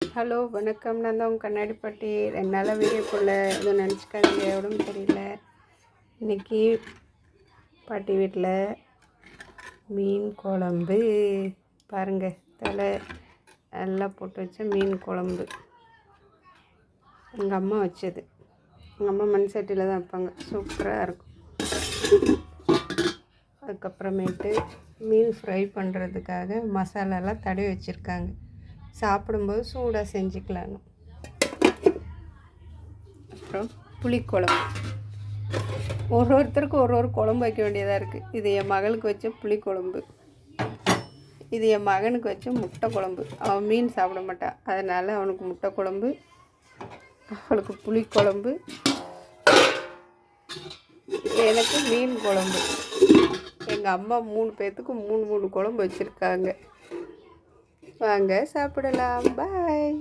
Hello வணக்கம். நான் தான் உங்கள் கண்ணாடி பாட்டி. 2 நாளாக வீடியோ போடல, எதுவும் நினச்சிக்காதீங்க, உடம்பு தெரியல. இன்றைக்கி பாட்டி வீட்டில் மீன் குழம்பு பாருங்கள். தலை எல்லாம் போட்டு வச்ச மீன் குழம்பு எங்கள் அம்மா வச்சது. எங்கள் அம்மா மண் சட்டியில் தான் வைப்பாங்க, சூப்பராக இருக்கும். அதுக்கப்புறமேட்டு மீன் ஃப்ரை பண்ணுறதுக்காக மசாலாலாம் தடவி வச்சுருக்காங்க. சாப்பிடும்போது சூடாக செஞ்சுக்கலான்னு. அப்புறம் புளிக்குழம்பு. ஒருத்தருக்கு ஒரு குழம்பு வைக்க வேண்டியதாக இருக்குது. இது என் மகளுக்கு வச்ச புளிக்குழம்பு, இது என் மகனுக்கு வச்ச முட்டை குழம்பு. அவன் மீன் சாப்பிட மாட்டான், அதனால் அவனுக்கு முட்டை குழம்பு, அவளுக்கு புளிக்குழம்பு, எனக்கு மீன் குழம்பு. எங்கள் அம்மா 3 பேர்த்துக்கு 3 குழம்பு வச்சுருக்காங்க. வாங்க சாப்பிடலாம். பாய்.